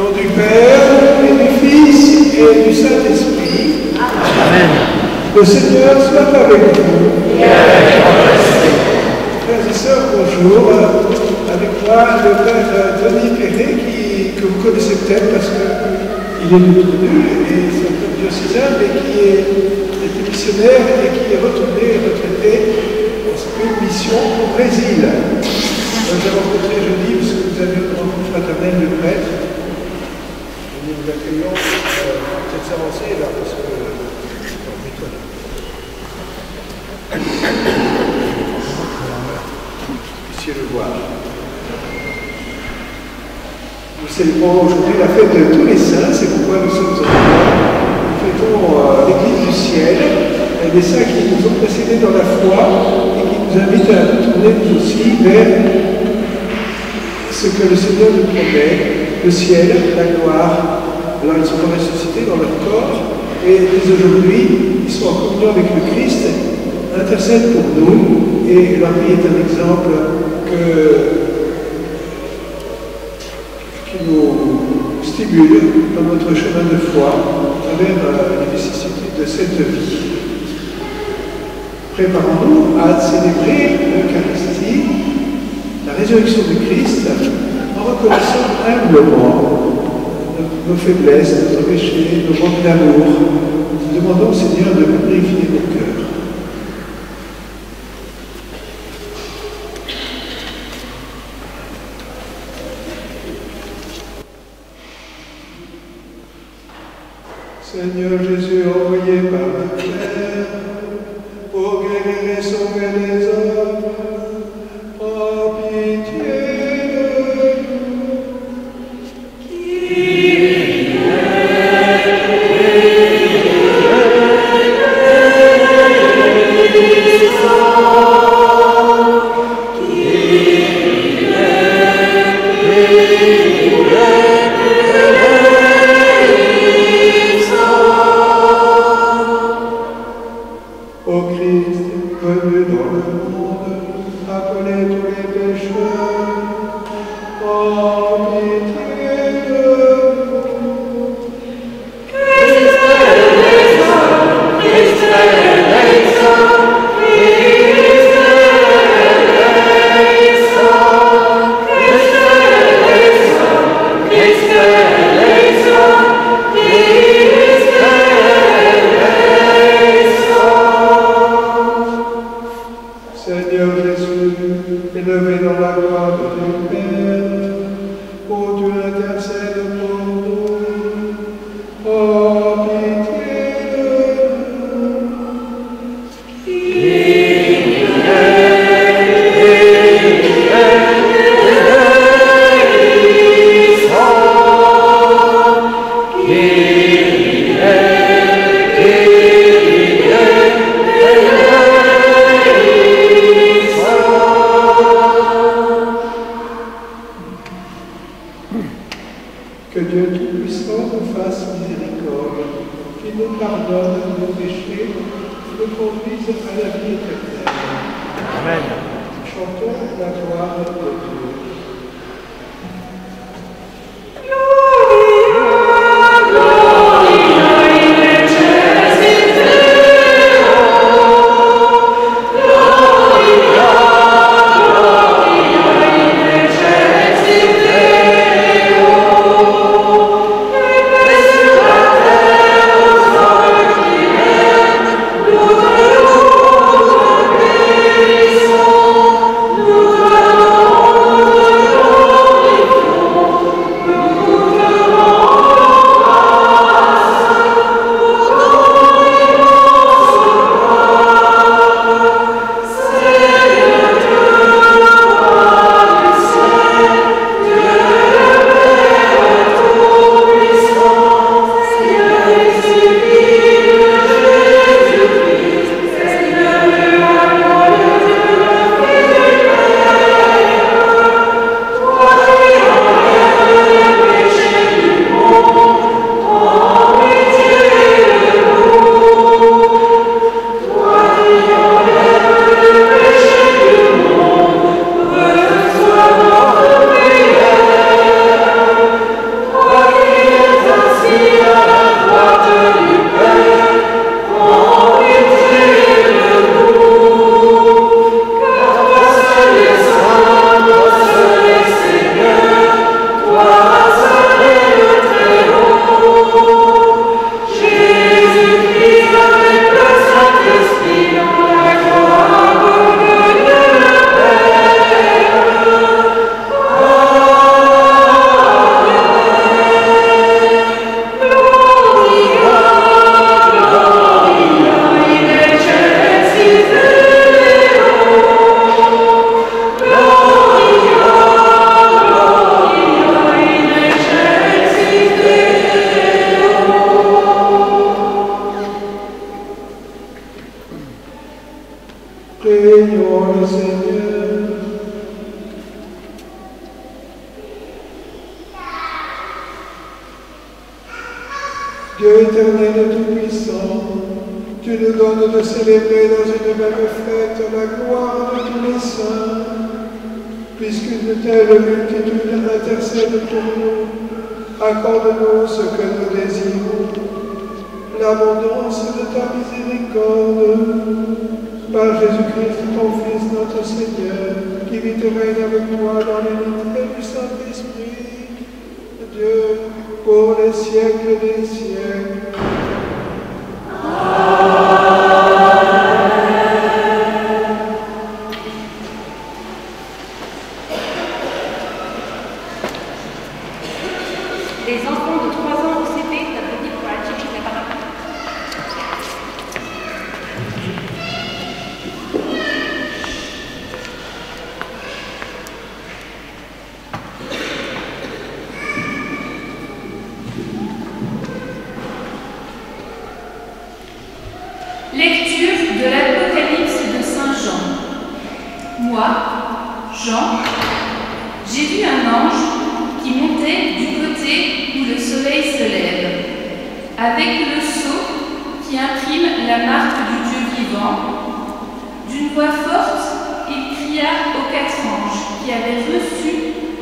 nom du Père, et du Fils, et du Saint-Esprit. Amen. Le Seigneur soit avec vous. Frères et sœurs, bonjour. Avec moi, le Père Denis Perret, que vous connaissez peut-être parce qu'il est de Tournus, et c'est un peu diocésain, mais qui était missionnaire et qui est retourné, retraité, parce qu'une mission au Brésil. Nous avons rencontré jeudi, parce que nous avions une rencontre fraternelle de prêtres. Et nous vous accueillons, peut-être s'avancer là, parce que puissiez le voir. Nous célébrons aujourd'hui la fête de tous les saints, c'est pourquoi nous sommes ensemble. Nous fêtons l'Église du ciel, des saints qui nous ont précédés dans la foi et qui nous invitent à nous tourner nous aussi vers ce que le Seigneur nous promet, le ciel, la gloire. Alors ils sont ressuscités dans leur corps et dès aujourd'hui, ils sont en communion avec le Christ, intercèdent pour nous et leur vie est un exemple qui nous stimule dans notre chemin de foi à travers les vicissitudes de cette vie. Préparons-nous à célébrer l'Eucharistie, la résurrection du Christ, en reconnaissant humblement nos faiblesses, notre péché, nos manques d'amour. Nous demandons au Seigneur de purifier nos cœurs. Seigneur Jésus, envoyé par la Père, pour guérir et sauver les hommes, prends pitié de nous. Ô Christ, venu dans le monde, appelez tous les pécheurs, prends pitié de nous. Seigneur Jésus, élevé dans la gloire du Père, ô Dieu intercède pour nous, prends pitié de nous. Que Dieu Tout-Puissant nous fasse miséricorde, qu'il nous pardonne nos péchés, qu'il nous conduise à la vie éternelle. Amen. Chantons la gloire de Dieu. Nous Dieu éternel et tout-puissant, tu nous donnes de célébrer dans une même fête la gloire de tous les saints, puisqu'une telle multitude intercède pour nous, accorde-nous ce que nous désirons, l'abondance de ta miséricorde, par Jésus-Christ, ton Fils, notre Seigneur, qui vit et règne avec toi dans l'unité du Saint-Esprit, Dieu, pour les siècles des siècles. Les enfants de 3 ans au CP t'applaudissent pour la Tchéquie, c'est pas grave. Lecture de l'Apocalypse de Saint Jean. Moi, Jean, j'ai vu un ange qui montait du côté où le soleil se lève, avec le sceau qui imprime la marque du Dieu vivant. D'une voix forte, il cria aux 4 anges qui avaient reçu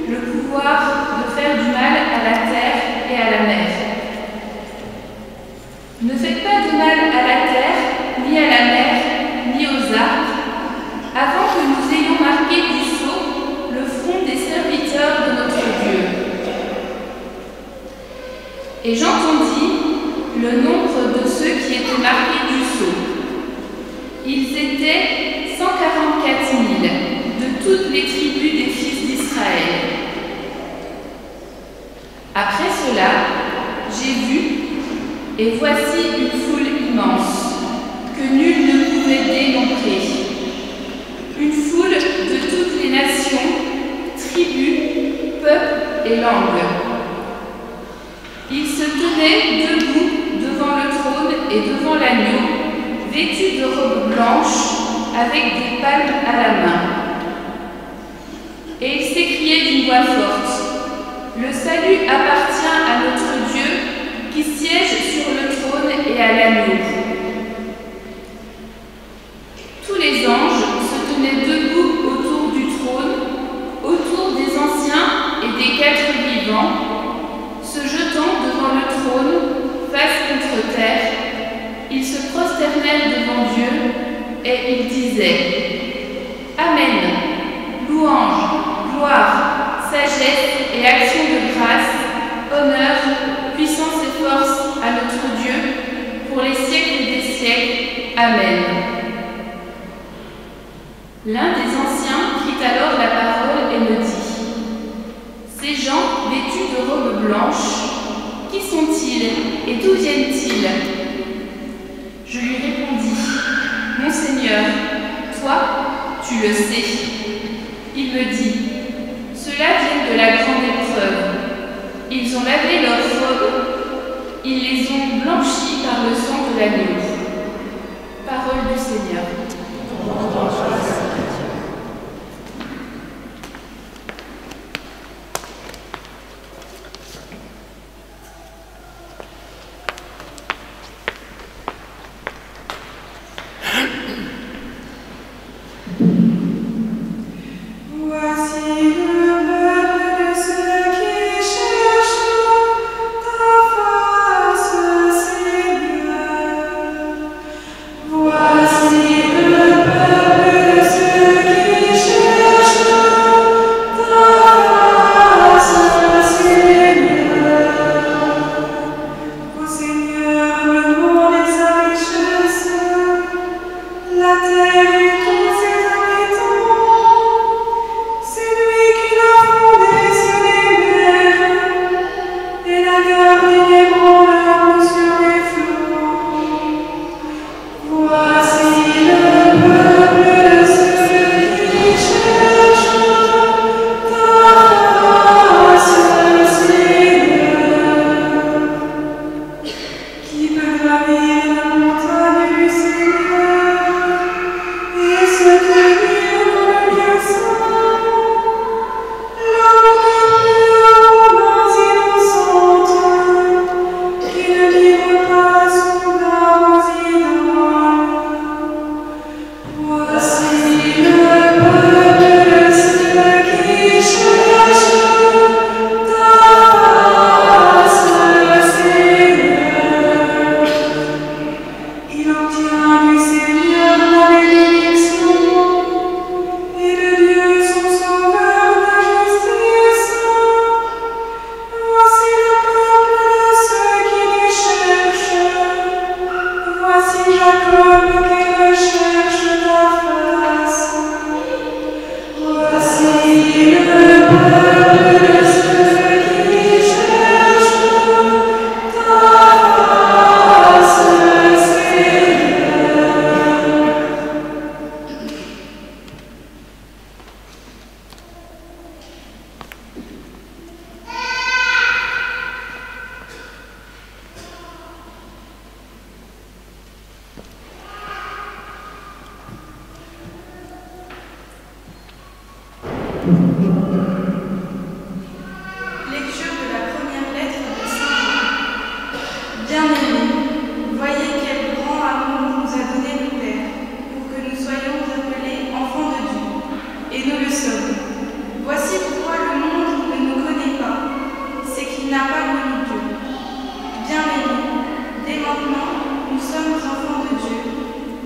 le pouvoir de faire du mal à la terre et à la mer. Ne faites pas de mal à la terre, ni à la mer, ni aux arbres, avant que nous ayons marqué du sceau le front des serviteurs de notre Dieu. Et j'entendis le nombre de ceux qui étaient marqués du sceau. Ils étaient 144 000 de toutes les tribus des fils d'Israël. Après cela, j'ai vu, et voici une foule immense, que nul ne pouvait dénombrer. Une foule de toutes les nations, tribus, peuples et langues. Ils se tenaient debout devant le trône et devant l'agneau, vêtus de robes blanches, avec des palmes à la main. Et ils s'écriaient d'une voix forte, « Le salut appartient à notre Dieu, qui siège sur le trône et à l'agneau. » Tous les anges se tenaient debout autour du trône, autour des anciens et des 4 vivants, se jetant devant le trône, face contre terre. Ils se prosternèrent devant Dieu et ils disaient « Amen, louange, gloire, sagesse et action de grâce, honneur, puissance et force à notre Dieu, pour les siècles des siècles. Amen. » L'un des anciens prit alors la parole et me dit, « Ces gens vêtus de robes blanches, qui sont-ils et d'où viennent-ils » Je lui répondis, « Mon Seigneur, toi, tu le sais. » Il me dit, « Ceux-là viennent de la grande épreuve. Ils ont lavé leurs robes, ils les ont blanchis par le sang de l'agneau. » Parole du Seigneur. Voici le peuple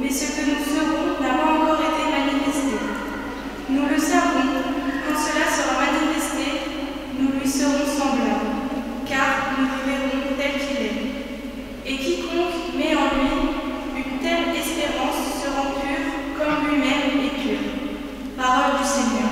mais ce que nous serons n'a pas encore été manifesté. Nous le savons, quand cela sera manifesté, nous lui serons semblables, car nous le verrons tel qu'il est. Et quiconque met en lui une telle espérance sera pur comme lui-même est pur. Parole du Seigneur.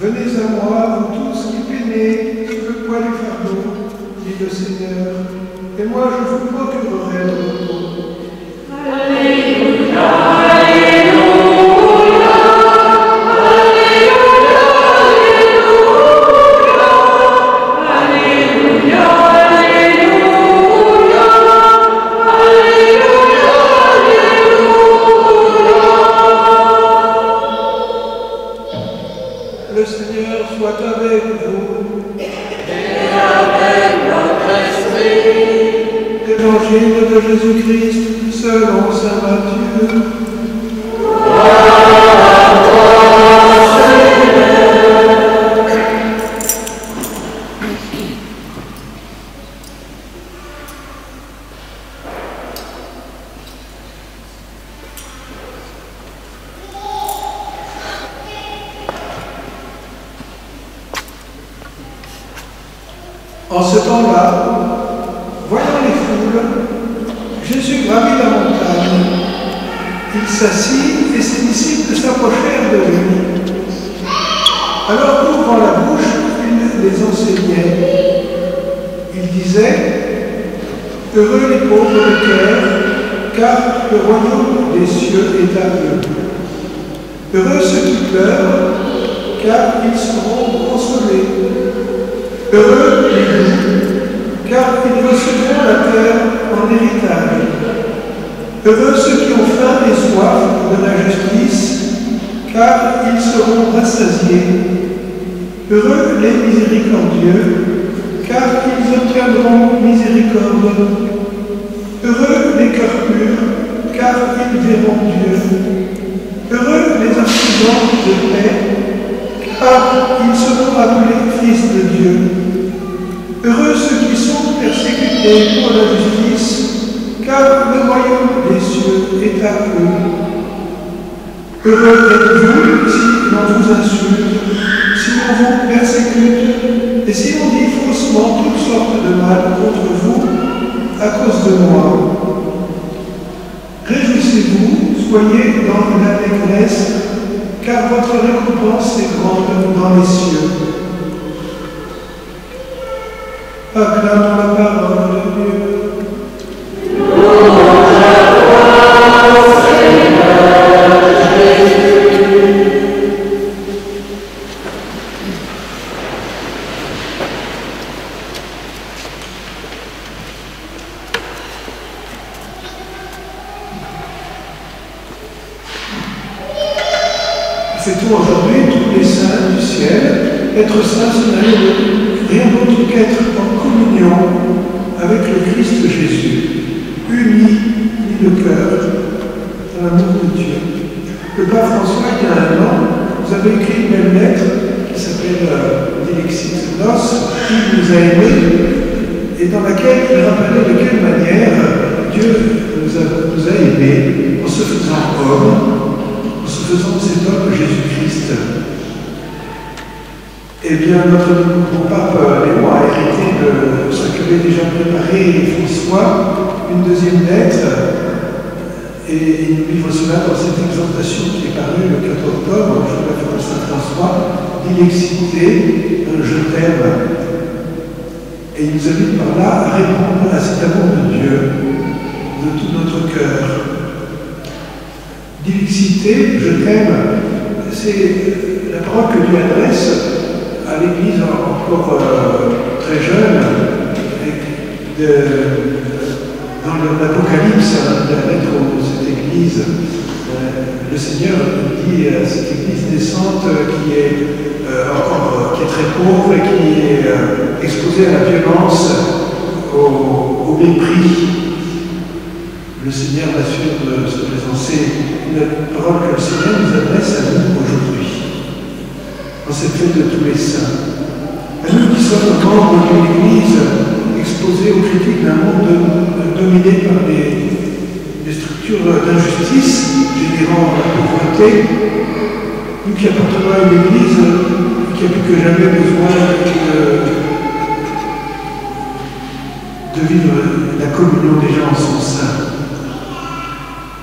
Venez à moi, vous tous qui peinez sous le poids du fardeau, dit le Seigneur, et moi je vous procurerai le repos. Alléluia, Alléluia, Le Seigneur soit avec vous. et avec votre esprit. Évangile de Jésus-Christ selon saint Matthieu. En ce temps-là, voyant les foules, Jésus gravit la montagne. Il s'assit et ses disciples s'approchèrent de lui. Alors, ouvrant la bouche, il les enseignait. Il disait, « Heureux les pauvres de cœur, car le royaume des cieux est à eux. Heureux ceux qui pleurent, car ils seront consolés. Heureux les doux, car ils recevront la terre en héritage. Heureux ceux qui ont faim et soif de la justice, car ils seront rassasiés. Heureux les miséricordieux, car ils obtiendront miséricorde. Heureux les cœurs purs, car ils verront Dieu. Heureux les artisans de paix, car ils seront appelés fils de Dieu. Heureux ceux qui sont persécutés pour la justice, car le royaume des cieux est à eux. Heureux êtes-vous si l'on vous insulte, si l'on vous persécute, et si l'on dit faussement toutes sortes de mal contre vous à cause de moi. Réjouissez-vous, soyez dans l'allégresse, car votre récompense est grande dans les cieux. Acclamons la parole de Dieu. Fêtons aujourd'hui tous les saints du ciel. Être saint, ce n'est rien d'autre qu'être en communion avec le Christ Jésus, unis de cœur dans l'amour de Dieu. Le pape François, il y a un an, vous avez écrit une belle lettre qui s'appelle Dilexit Nos, qui nous a aimés, et dans laquelle il rappelait de quelle manière Dieu nous a aimés en se faisant homme, en se faisant cet homme Jésus-Christ. Eh bien, notre pape Léon a hérité de ce qu'avait déjà préparé François, une deuxième lettre, et il nous livre cela dans cette exhortation qui est parue le 4 octobre, je la fête de Saint François, d'ilexité, je t'aime. Et il nous invite par là à répondre à cet amour de Dieu, de tout notre cœur. D'ilexité, je t'aime, c'est la parole que Dieu adresse à l'Église encore très jeune, dans l'Apocalypse, la lettre de cette Église, le Seigneur dit à cette Église naissante qui est très pauvre et qui est exposée à la violence, au mépris. Le Seigneur m'assure de se présenter une parole que le Seigneur nous adresse à nous aujourd'hui, en cette fête de tous les saints. À nous qui sommes membres d'une Église exposée aux critiques d'un monde dominé par des structures d'injustice générant la pauvreté, nous qui appartenons à une Église qui a plus que jamais besoin de vivre la communion des gens en son sein.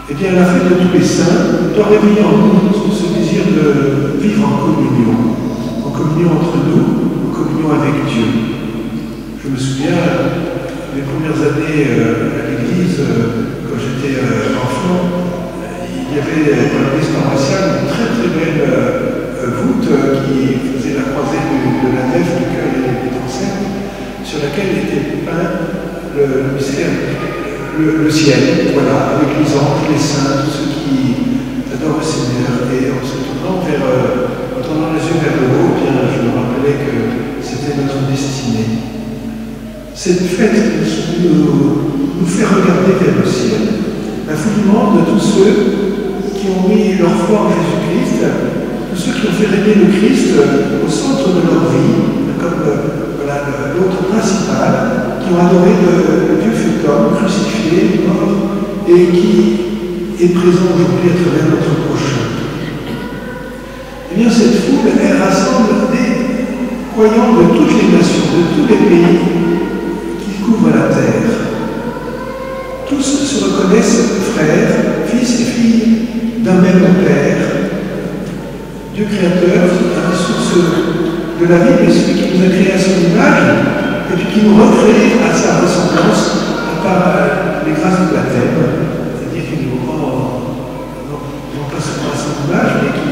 Eh bien, la fête de tous les saints doit réveiller en nous ce désir de vivre en communion entre nous, en communion avec Dieu. Je me souviens, les premières années à l'église, quand j'étais enfant, il y avait dans l'église paroissiale une très très belle voûte qui faisait la croisée de la nef du chœur et des transepts, sur laquelle était peint le mystère, le ciel, voilà, avec les anges, les saints, tous ceux qui adorent le Seigneur. Et en se tournant les yeux vers le haut, bien, je me rappelais que c'était notre destinée. Cette fête nous fait regarder vers le ciel, l'infiniment de tous ceux qui ont mis leur foi en Jésus-Christ, tous ceux qui ont fait régner le Christ au centre de leur vie, comme l'autre principal, qui ont adoré le Dieu fait homme, crucifié, mort, et qui est présent aujourd'hui à travers notre prochain. Eh bien, cette foule, elle rassemble des croyants de toutes les nations, de tous les pays qui couvrent la terre. Tous se reconnaissent frères, fils et filles d'un même Père, Dieu créateur, la source de la vie, mais celui qui nous a créés à son image, et puis qui nous recrée à sa ressemblance par les grâces du baptême, c'est-à-dire qu'il nous rend, non pas seulement à son image, mais qui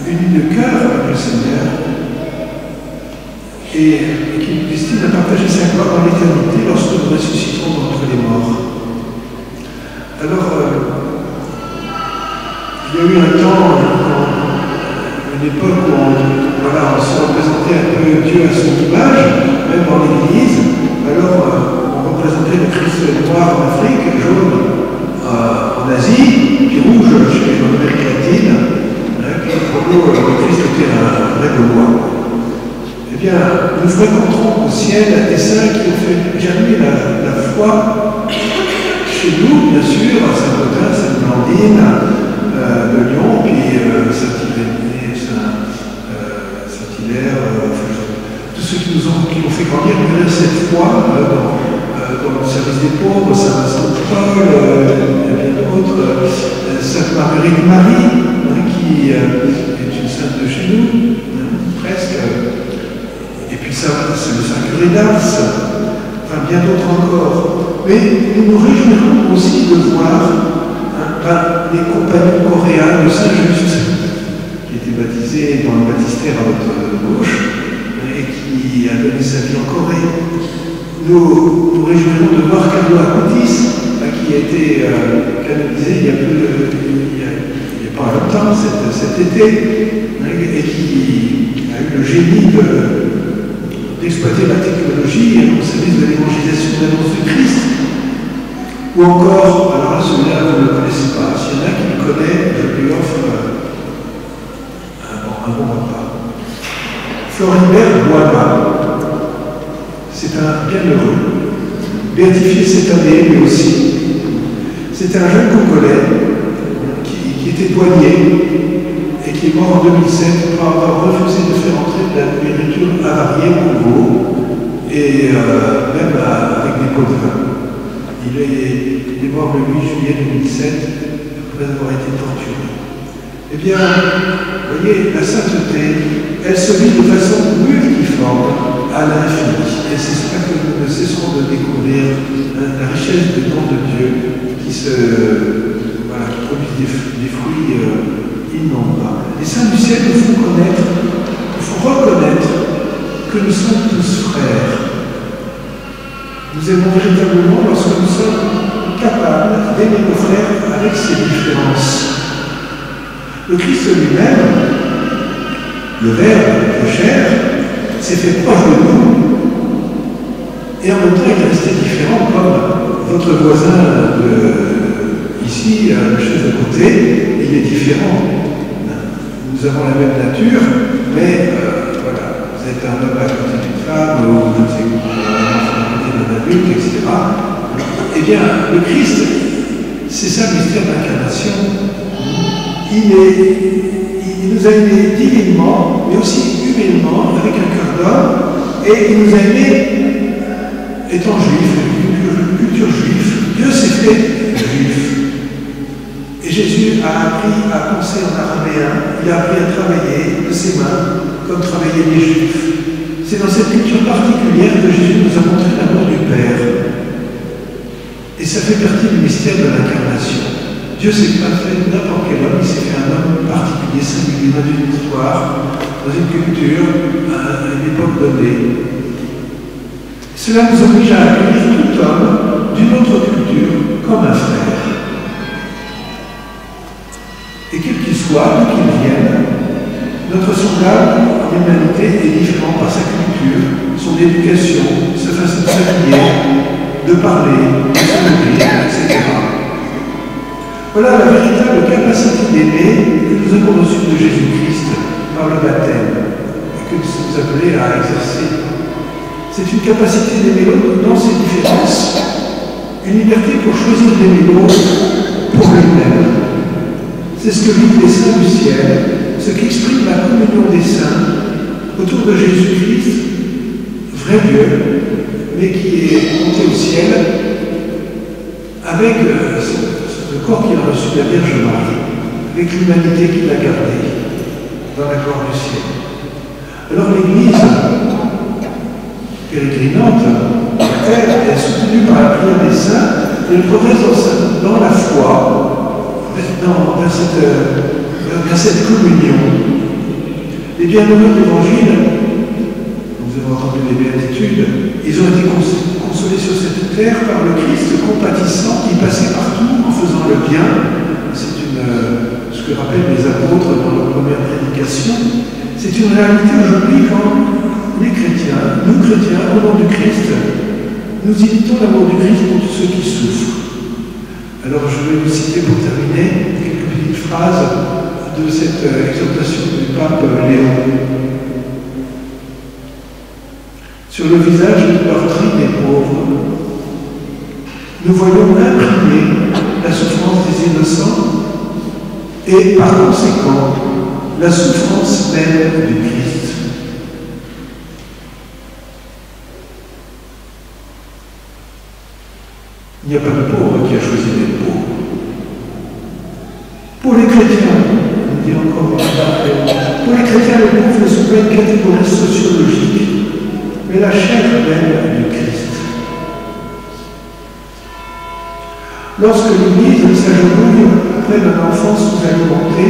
unit le cœur avec le Seigneur, et qui nous destine à partager sa gloire dans l'éternité lorsque nous ressusciterons d'entre les morts. Alors, il y a eu un temps, une époque où on se représentait un peu Dieu à son image, même dans l'Église. Alors, on représentait le Christ noir en Afrique, jaune en Asie, puis rouge chez les Amériques latines, puis pour nous, le Christ était un vrai Gaulois. Eh bien, nous fréquenterons au ciel des saints qui ont fait germer la foi chez nous, bien sûr, à Saint-Gaudin, Sainte-Blandine, de Lyon, puis Saint-Irénée, Saint-Hilaire, tous ceux qui ont fait grandir cette foi dans le service des pauvres, Saint-Vincent de Paul, et bien d'autres, Sainte-Marguerite Marie, qui est une sainte de chez nous, presque, et puis c'est le Saint-Curé d'Ars, enfin bien d'autres encore. Mais nous nous réjouirons aussi de voir les compagnons coréens de Saint-Just, qui était baptisé dans le baptistère à votre gauche et qui a donné sa vie en Corée. Nous nous réjouirons de voir Carlo Acutis, qui a été canonisé il n'y a pas longtemps, cet été, et qui a eu le génie d'exploiter la technologie au service de l'évangélisation de l'annonce du Christ. Ou encore, alors là, celui-là, vous ne le connaissez pas. S'il y en a qui le connaît, je lui offre un bon repas. Floribert Boima, c'est un bienheureux, béatifié cette année, lui aussi. C'est un jeune Congolais qui était douanier et qui est mort en 2007 pour avoir refusé de faire entrer de la nourriture avariée au Congo et même avec des pots de vin. Il Il est mort le 8 juillet 2007 après avoir été torturé. Eh bien, vous voyez, la sainteté, elle se vit de façon multiforme à l'infini. Et c'est cela que nous ne cesserons de découvrir, la richesse des dons de Dieu qui produisent des fruits innombrables. Les saints du ciel nous font reconnaître que nous sommes tous frères. Nous aimons véritablement lorsque nous sommes capables d'aimer nos frères avec ces différences. Le Christ lui-même, le Verbe, le chair, s'est fait proche de nous, et en même temps il est resté différent, comme votre voisin ici, le chef de côté, il est différent. Nous avons la même nature, mais voilà, vous êtes un homme à côté d'une femme, ou je ne sais quoi, un enfant d'un adulte, etc. Eh bien, le Christ, c'est ça le mystère d'incarnation. Il nous a aimés divinement, mais aussi humainement, avec un cœur d'homme, et il nous a aimés étant juifs, une culture juive. Dieu s'est fait juif. Et Jésus a appris à penser en araméen, il a appris à travailler de ses mains, comme travaillaient les juifs. C'est dans cette culture particulière que Jésus nous a montré l'amour du Père. Et ça fait partie du mystère de l'incarnation. Dieu ne s'est pas fait n'importe quel homme, il s'est fait un homme particulier, singulier, dans une histoire, dans une culture, à une époque donnée. Cela nous oblige à accueillir tout homme d'une autre culture comme un frère. Et quel qu'il soit, d'où qu'il vienne, notre semblable en humanité est différent par sa culture, son éducation, sa façon de s'habiller, de parler, de se nourrir, etc. Voilà la véritable capacité d'aimer que nous avons reçue de Jésus-Christ par le baptême et que nous sommes appelés à exercer. C'est une capacité d'aimer l'autre dans ses différences, une liberté pour choisir d'aimer l'autre pour lui-même. C'est ce que vivent les saints du ciel, ce qui exprime la communion des saints autour de Jésus-Christ, vrai Dieu, mais qui est monté au ciel avec le corps qu'il a reçu de la Vierge Marie, avec l'humanité qu'il a gardée dans la gloire du ciel. Alors l'Église pérégrinante, elle est soutenue par la prière des saints et elle progresse dans la foi, vers cette communion. Les bienheureux de l'Évangile, nous avons entendu les béatitudes, ils ont été consolés sur cette terre par le Christ compatissant qui passait partout en faisant le bien. C'est ce que rappellent les apôtres dans leur première prédication. C'est une réalité aujourd'hui quand les chrétiens, nous chrétiens, au nom du Christ, nous imitons l'amour du Christ pour tous ceux qui souffrent. Alors je vais vous citer pour terminer quelques petites phrases de cette exhortation du pape Léon. Sur le visage de meurtri des pauvres, nous voyons imprimer la souffrance des innocents et par conséquent la souffrance même du Christ. Il n'y a pas de pauvre qui a choisi d'être pauvre. Pour les chrétiens, on dit encore pour les chrétiens, les pauvres ne sont pas une catégorie sociologique, mais la chair même du Christ. Lorsque l'Église s'agenouille auprès d'un enfant sous-alimenté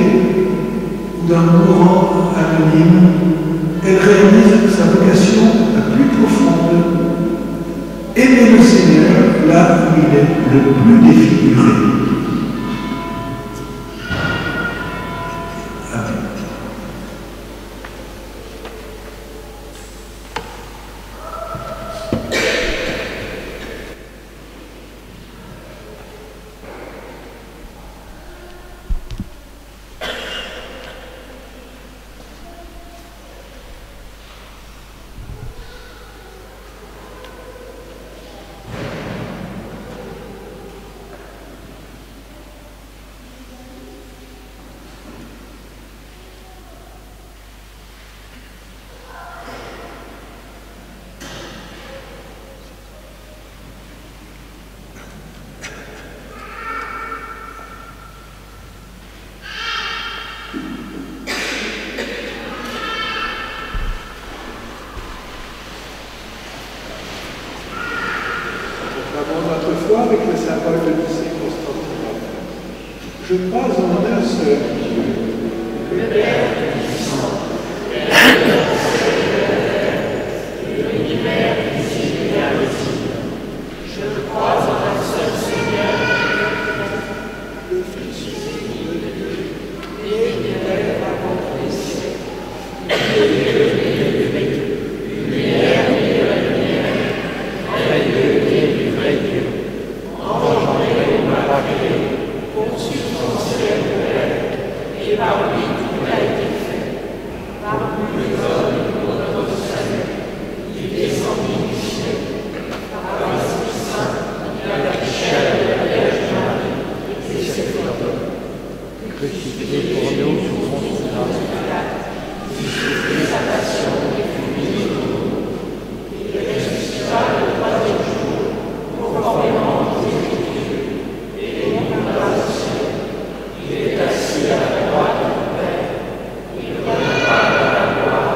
ou d'un mourant anonyme, elle réalise sa vocation la plus profonde. Aimer le Seigneur là où il est le plus défiguré. Amen. dans notre foi avec le symbole de Nicée Constantinople. Je crois en un seul Dieu, le Père Tout-Puissant, Créateur de l'univers visible et invisible. Je crois en un seul Seigneur, le Fils unique de Dieu, éternel avant tous les siècles, Dieu des dieux et du vrai Dieu, lumière et de la lumière, vrai Dieu et du vrai Dieu, engendré et immaculé, consubstantiel de l'être, et par lui tout a été fait. Par lui les hommes pour notre salut, il descendit du ciel, par l'Esprit Saint, il a la chair de la Vierge Marie, et s'est fait homme. Crucifié pour nous sous Ponce Pilate, il souffrit sa passion et fut mis au tombeau. Il ressuscita le troisième jour, conformément aux Écritures, et il monta au ciel. Il est assis à la droite du Père. Il reviendra dans la gloire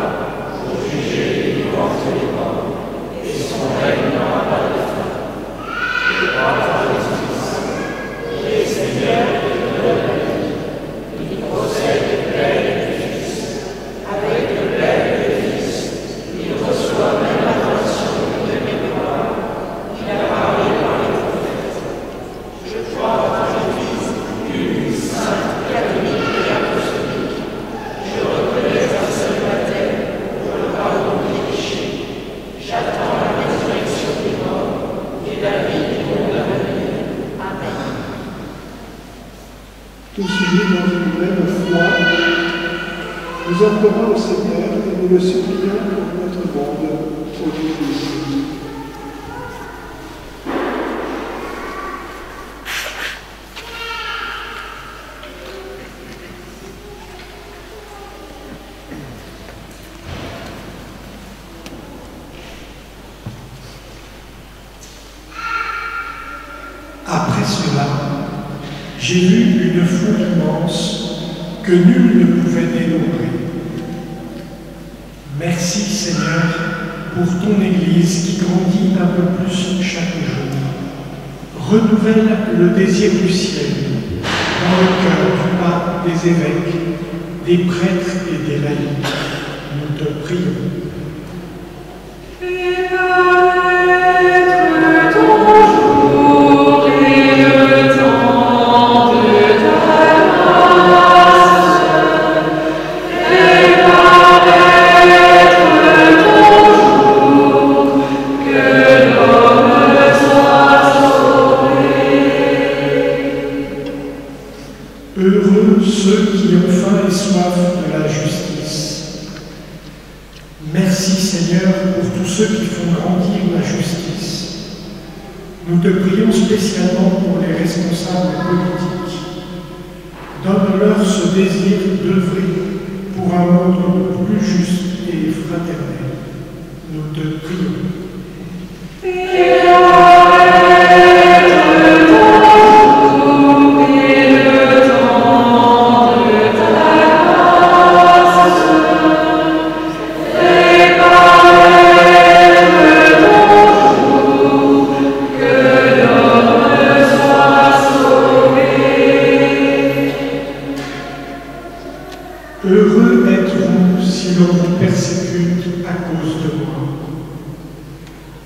pour juger les vivants et les morts, et son règne n'aura pas de fin. Je crois en l'Esprit Saint, qui est Seigneur et Dieu de la vie. Il procède du Père et du Fils. Avec le Père et le Fils, il reçoit même l'attention de mémoire. Il a parlé par les prophètes. Je crois en l'Église, une, sainte, catholique et apostolique. Je reconnais un seul baptême pour le pardon des péchés. J'attends la résurrection des morts et la vie du monde à venir. Amen. Tous unis dans une même foi, nous implorons au Seigneur et nous le supplions pour notre monde, au nom de Jésus. Après cela, j'ai vu une foule immense que nul ne pouvait dénombrer. Merci Seigneur pour ton Église qui grandit un peu plus chaque jour. Renouvelle le désir du ciel dans le cœur du pape, des évêques, des prêtres et des laïcs. Nous te prions. Heureux ceux qui ont faim et soif de la justice. Merci Seigneur pour tous ceux qui font grandir la justice. Nous te prions spécialement pour les responsables politiques. Donne-leur ce désir d'œuvrer pour un monde plus juste et fraternel. Nous te prions. Heureux êtes-vous si l'on vous persécute à cause de moi.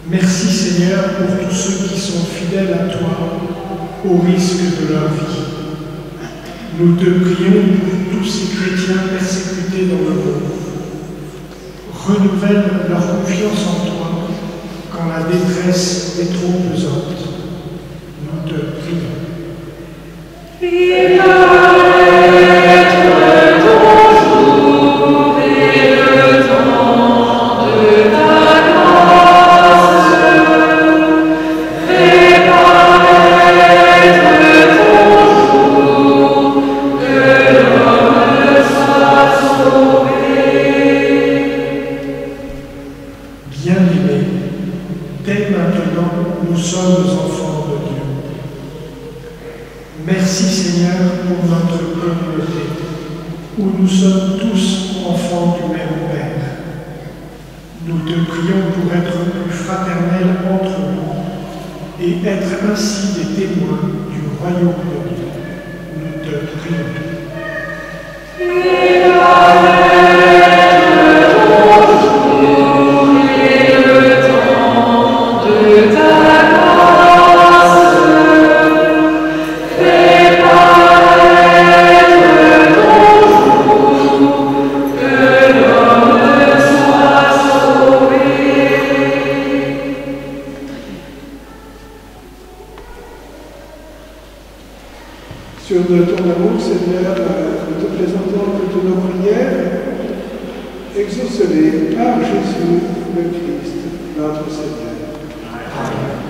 Merci Seigneur pour tous ceux qui sont fidèles à toi au risque de leur vie. Nous te prions pour tous ces chrétiens persécutés dans le monde. Renouvelle leur confiance en toi quand la détresse est trop pesante. Nous te prions. Bien-aimés, dès maintenant, nous sommes enfants de Dieu. Merci Seigneur pour notre communauté, où nous sommes tous enfants du même Père. Nous te prions pour être plus fraternels entre nous et être ainsi des témoins du royaume de Dieu. Nous te prions. Sur de ton amour, Seigneur, nous te présentons toutes nos prières. Exauce-les par Jésus le Christ, notre Seigneur. Amen.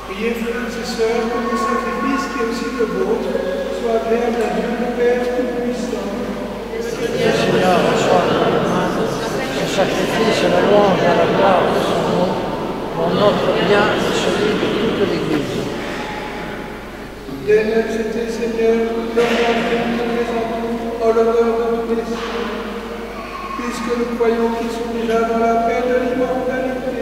Priez, frères et sœurs, que le sacrifice qui est aussi le vôtre soit agréable à Dieu le Père Tout-Puissant. Seigneur, reçois ce sacrifice, la louange à la gloire de son nom, pour notre bien et celui de toute l'Église. Donne accepter, Seigneur, l'honneur que nous te présentons en l'honneur de tous les saints, puisque nous croyons qu'ils sont déjà dans la paix de l'immortalité.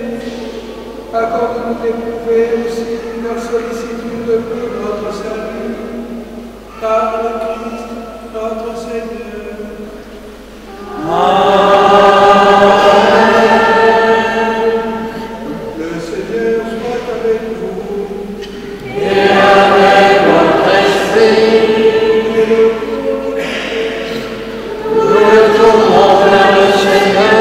Accorde-nous d'éprouver aussi leur sollicitude pour notre salut, par le Christ, notre Seigneur. Le Seigneur soit avec vous. Et avec votre esprit, nous retournons vers le Seigneur.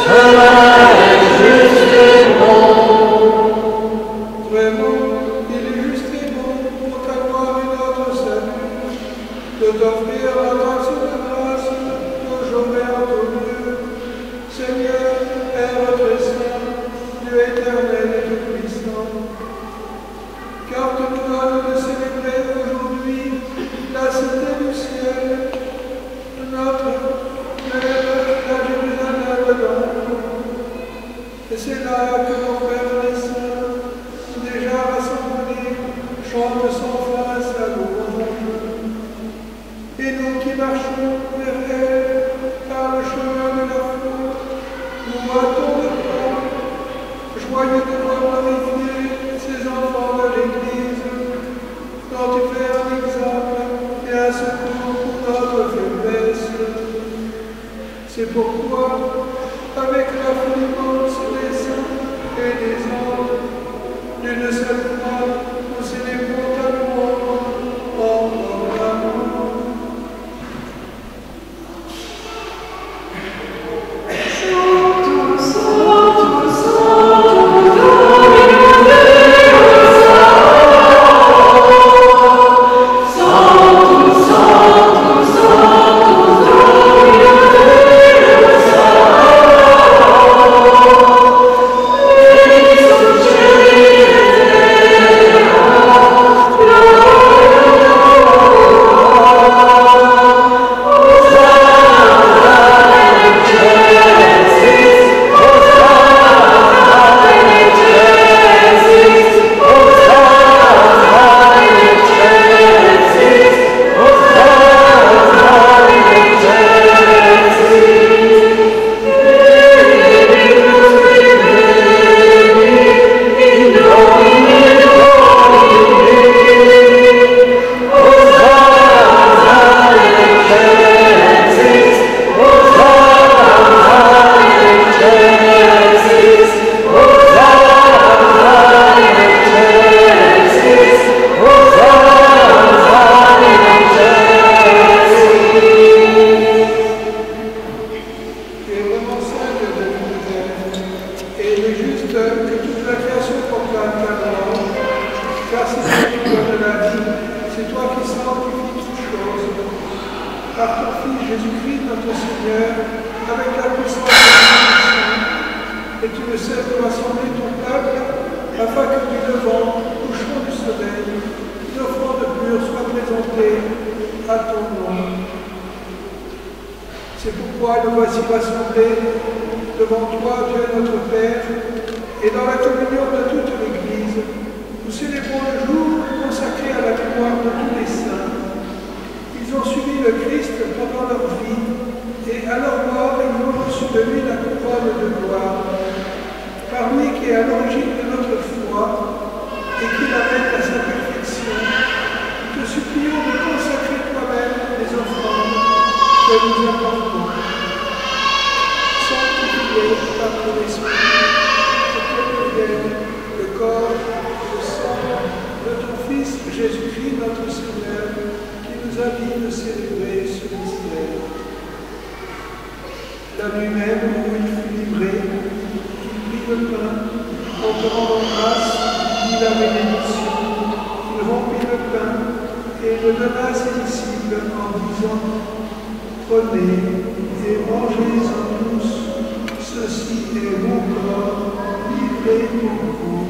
Cela est juste et bon. Vraiment, il est juste et bon pour ta gloire et notre salut, de t'offrir notre action de grâce toujours et en tout lieu. Seigneur, Père très saint, Dieu éternel et tout-puissant, car tu nous donnes de célébrer aujourd'hui la cité du ciel, notre Père, la Jérusalem donc. Et c'est là que nos frères et sœurs, déjà rassemblés, chantent sans fin sa louange. Et nous qui marchons vers elle par le chemin de la foi, nous battons le pas, joyeux de voir glorifier ces enfants de l'Église, dont tu fais un exemple et un secours pour notre faiblesse. C'est pourquoi, avec la foule immense des saints et des anges, d'une seule voix, nous célébrons ta louange en ton amour. Prenez et mangez-en tous, ceci est priez pour vous.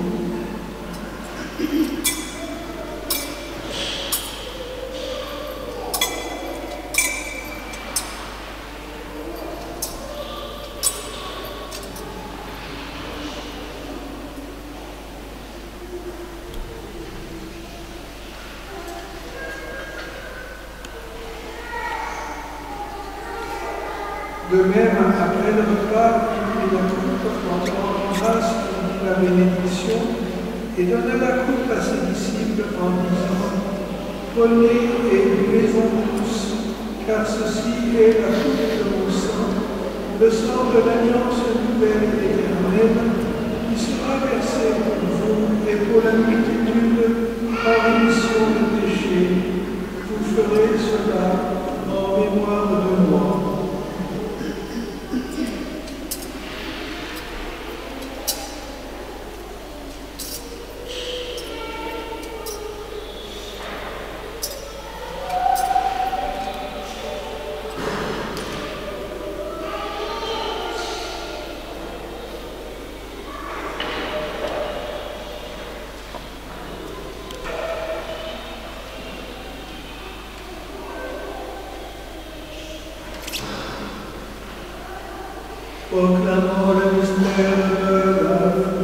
De même, après le repas, il prit la coupe, en grâce, il dit la bénédiction, et donna la coupe à ses disciples en disant, prenez et buvez-en tous, car ceci est la coupe de mon sang, le sang de l'alliance nouvelle et éternelle, qui sera versé pour vous et pour la multitude en rémission de péchés. Vous ferez cela en mémoire de moi. Proclamons le mystère de la foi.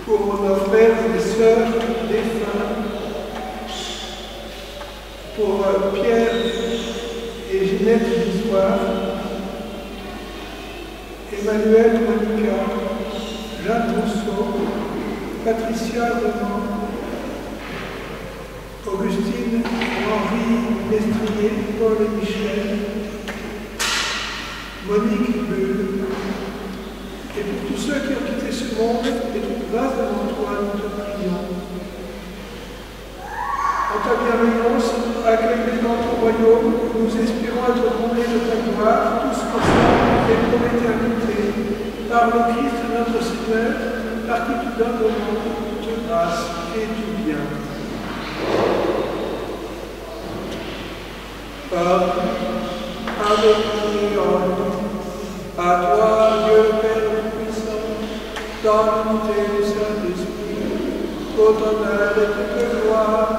Pour nos frères et sœurs défunts, pour Pierre et Ginette Visoire, Emmanuel Monica, Jeanne Rousseau, Patricia Renan, Augustine, Henri Mestrier, Paul et Michel, Monique Bulle, et pour tous ceux qui ont quitté ce monde et toute grâce devant toi, nous te prions. En ta bienveillance, accueille-les dans ton royaume, nous espérons être comblés de ta gloire, tous ensemble et pour l'éternité, par le Christ notre Seigneur, par qui tu donnes au monde toute grâce et tout bien. Ave à toi, Dieu le Père Tout-Puissant, dans l'unité du Saint-Esprit, au honneur et toute gloire,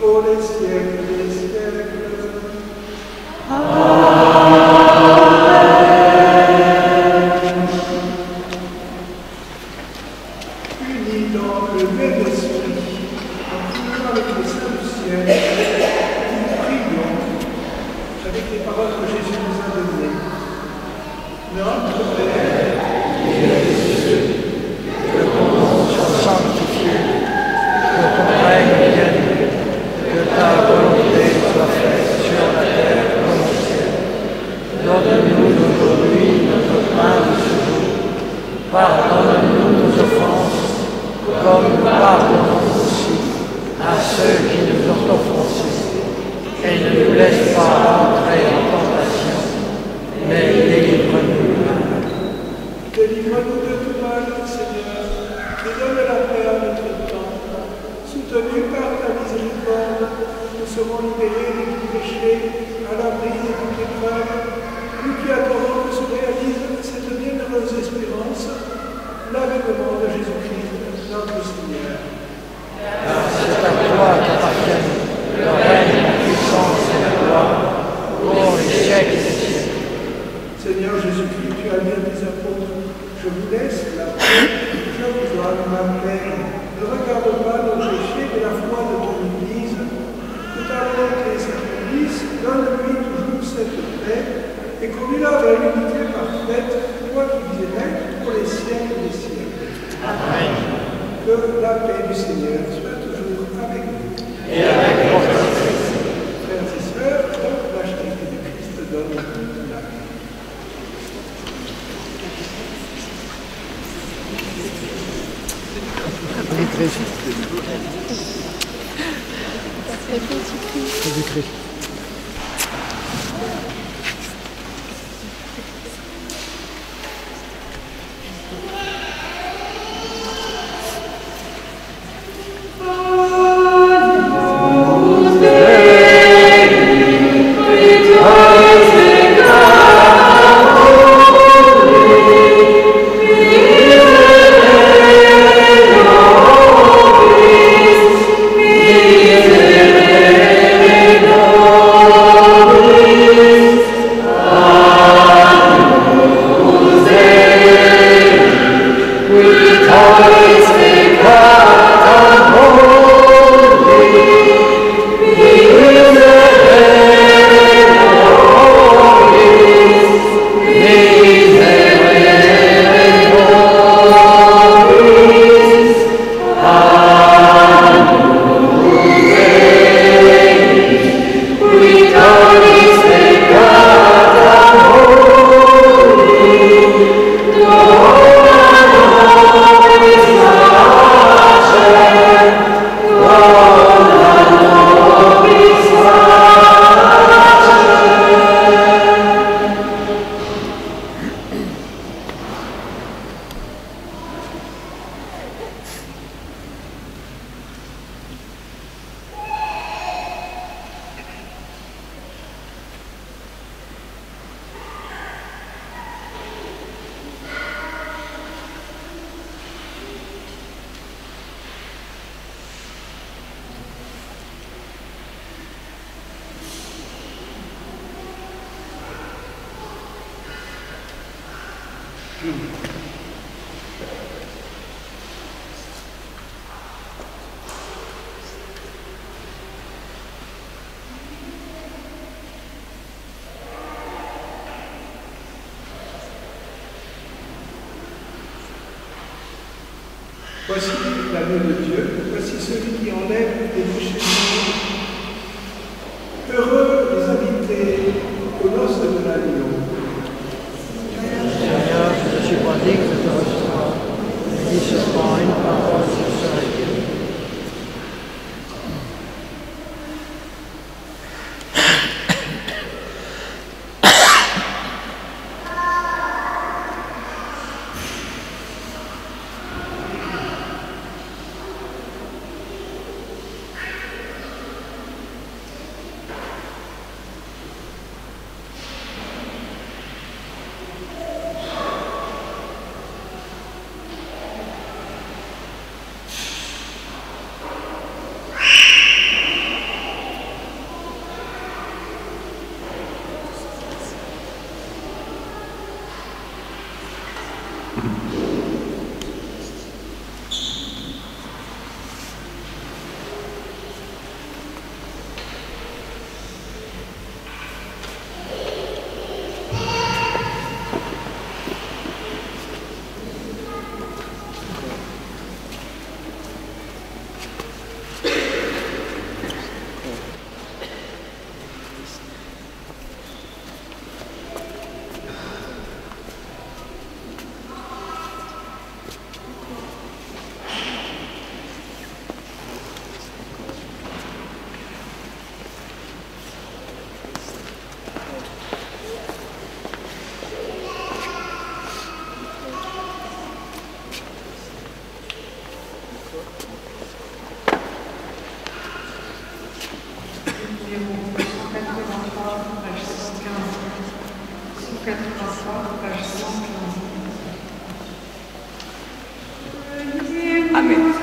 pour les siècles des siècles. Amen. ciel, nous prions avec les paroles que Jésus nous a données. Notre Père, qui es aux cieux, que ton nom soit sanctifié, que ton règne vienne, que ta volonté soit faite sur la terre comme au ciel. Donne-nous aujourd'hui notre pain de ce jour. Pardonne-nous nos offenses, comme nous pardonnons aussi à ceux qui nous ont offensés. Et ne nous laisse pas entrer en tentation, mais délivre-nous du mal. délivre-nous de tout mal, Seigneur, et donne la paix à notre temps. Soutenus par ta miséricorde, nous serons libérés de tout péché, à l'abri de toute épreuve. Nous qui attendons que se réalise cette bienheureuse espérance, l'avènement de Jésus-Christ, notre Seigneur. C'est à toi qu'appartiennent le règne, la puissance et la gloire, pour les siècles des siècles. Seigneur Jésus-Christ, tu as dit à tes apôtres, je vous laisse la paix, je vous donne ma paix. Ne regarde pas nos péchés, mais la foi de ton Église. Que ta volonté s'accomplisse, donne-lui toujours cette paix, et conduis-la vers l'unité parfaite, toi qui vis maître pour les siècles des siècles. Amen. Que la paix du Seigneur soit toujours avec vous. Et avec votre Frères et sœurs, la charité de Christ donne toute la paix. Voici l'agneau de Dieu, voici celui qui enlève les péchés du monde. Heureux les invités aux noces de l'agneau. Seigneur, je ne suis pas digne de te recevoir, mais dis seulement une parole, je serai guéri. numéro 183, page 115. 183, page 115. Amen.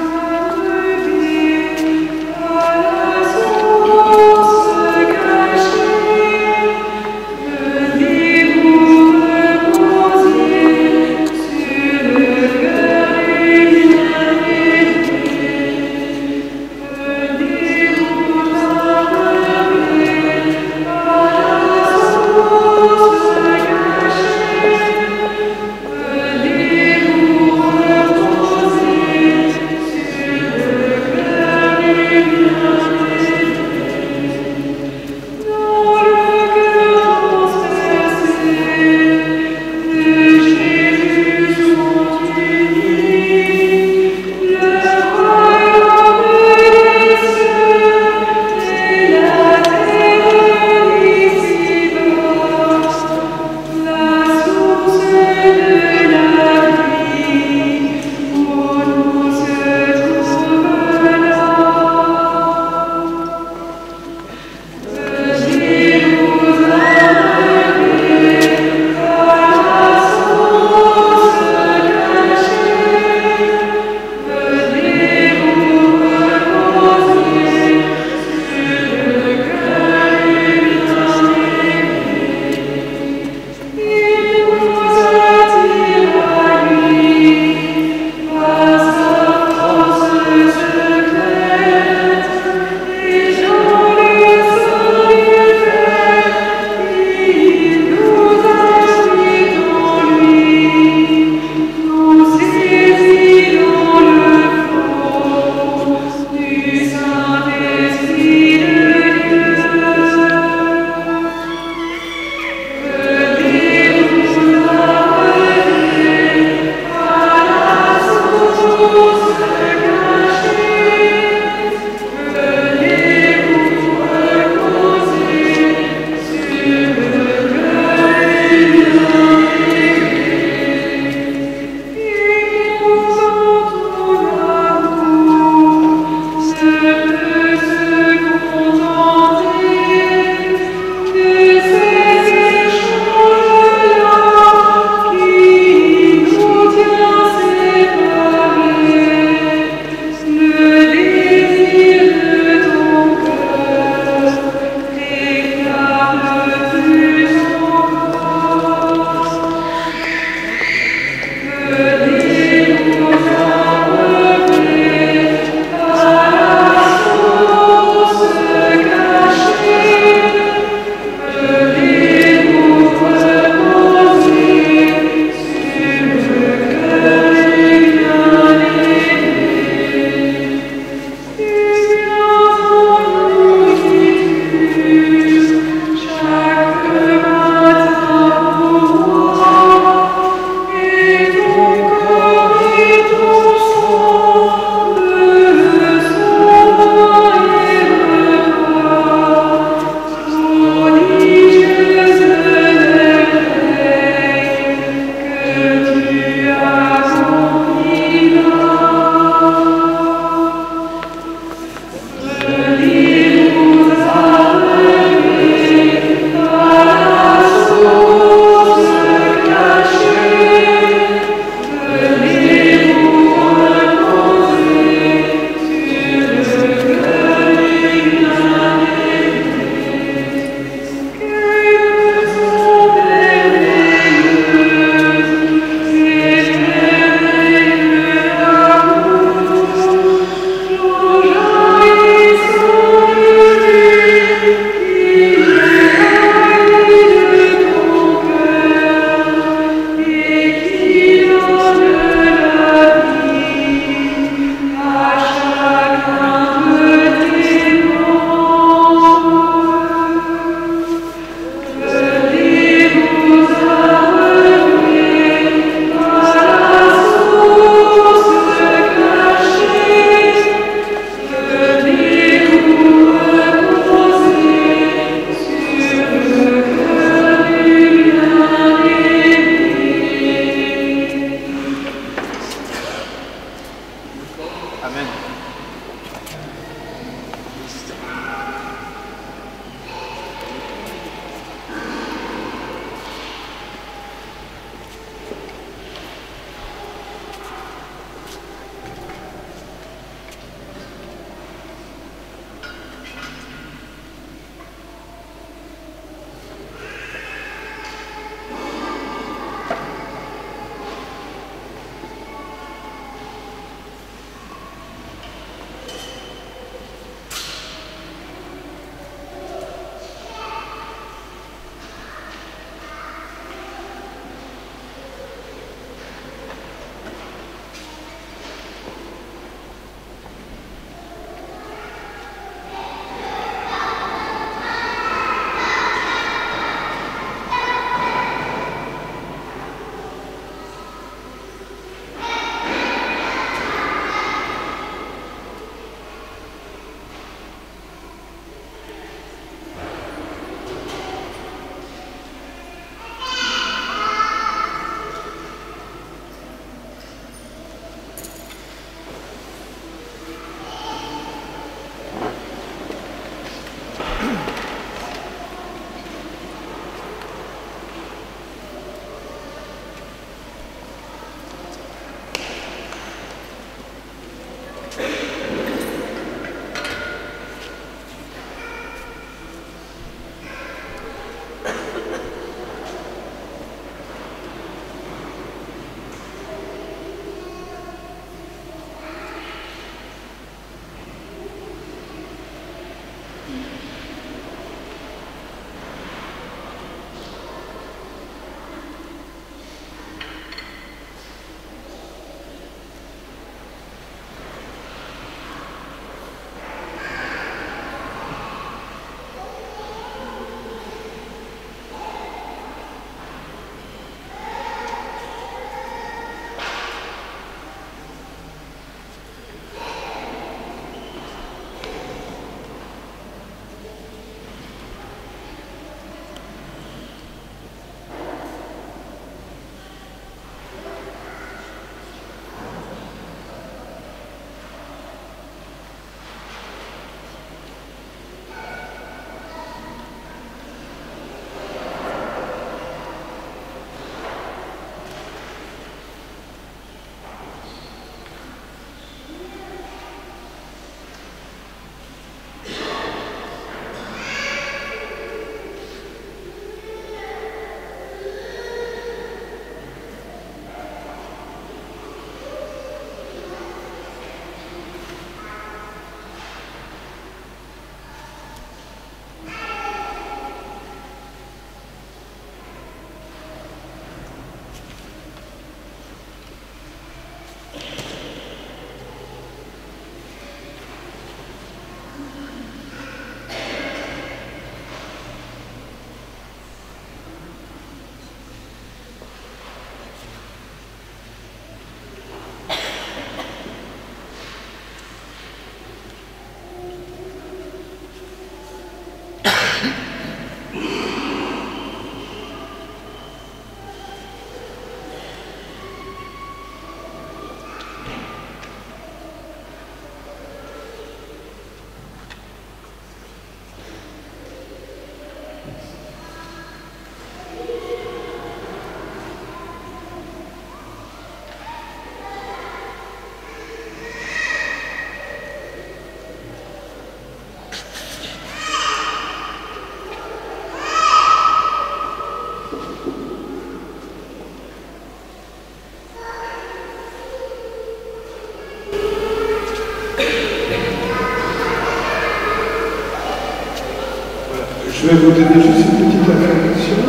Je vais vous donner juste une petite information.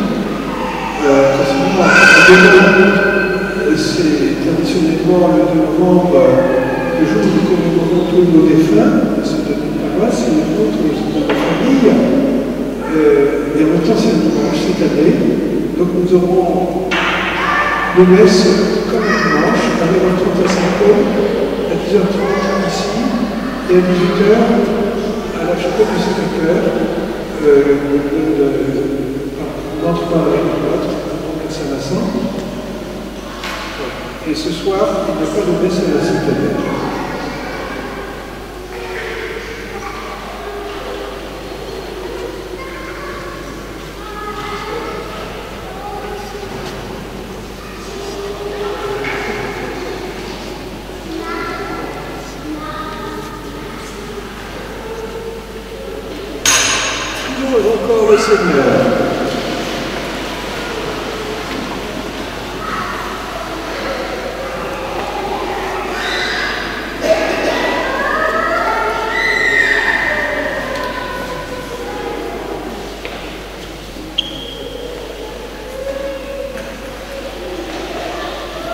C'est traditionnellement le 2 novembre, le jour où nous commémorons tous nos défunts, c'est de notre paroisse, et les autres, c'est de notre famille. Et en même temps, c'est un dimanche cette année. Donc nous aurons le messe comme le dimanche, à 9h30 à Saint-Paul, à 10h30 ici, et à 18h à la chapelle du Sacré-Cœur. Entre un et l'autre, donc à Saint-Vincent. Et ce soir, il n'y a pas de messe à la citadelle. Toujours encore le Seigneur.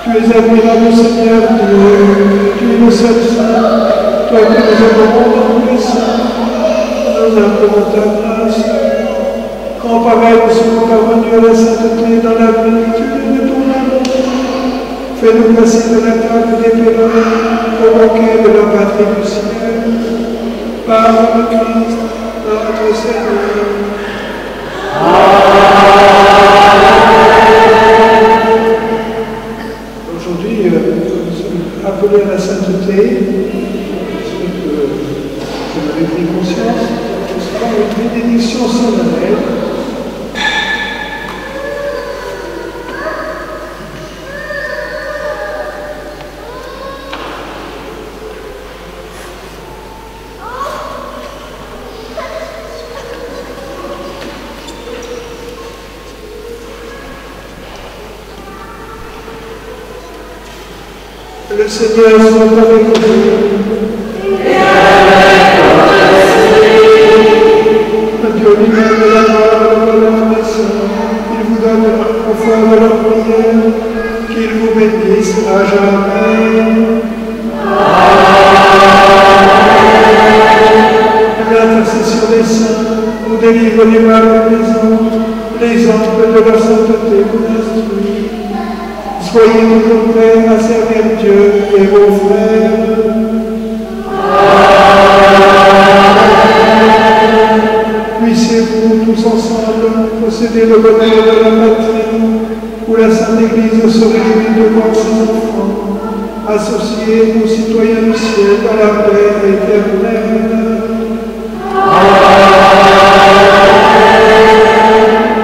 Tu es admirable, Seigneur, tu es le seul Saint, toi que nous adorons dans tous les saints, nous implorons ta grâce. Quand pareil nous sommes parvenus à la sainteté dans la plénitude de ton amour, fais-nous passer de la table des pèlerins au banquet de la patrie du ciel, par le Christ, notre Seigneur. Aujourd'hui, nous sommes appelés à la sainteté, j'en avais pris conscience, ce sera une bénédiction solennelle. Le Seigneur soit avec vous. Et avec votre esprit. Dieu lui-même de la gloire de la promesse, il vous donne le confort de leur prière, qu'il vous bénisse à jamais. L'intercession des saints vous délivre du mal les anges de leur sainteté vous instruisent. Soyez toujours prêts à servir Dieu et vos frères. Puissiez-vous tous ensemble posséder le bonheur de la patrie, où la Sainte Église se réunit devant ses enfants, associés aux citoyens du ciel dans la paix éternelle.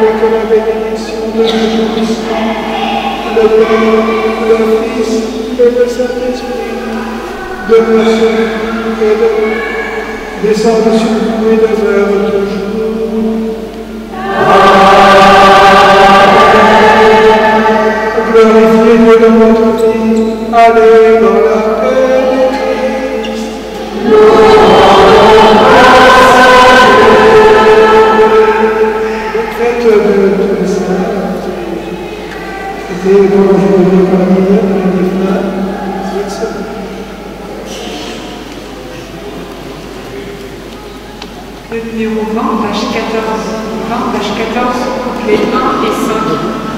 Et que la bénédiction de Dieu Tout-Puissant, le Père, le Fils et le Saint-Esprit, demeure sur vous et de vous, descende sur vous et demeure toujours. Glorifiez Dieu dans votre vie, allez dans la paix de Christ. Faites de tous les saints. C'était dans le jour de famille, les défunts, Le numéro 20, page 14. 20, page 14, couplets 1 et 5.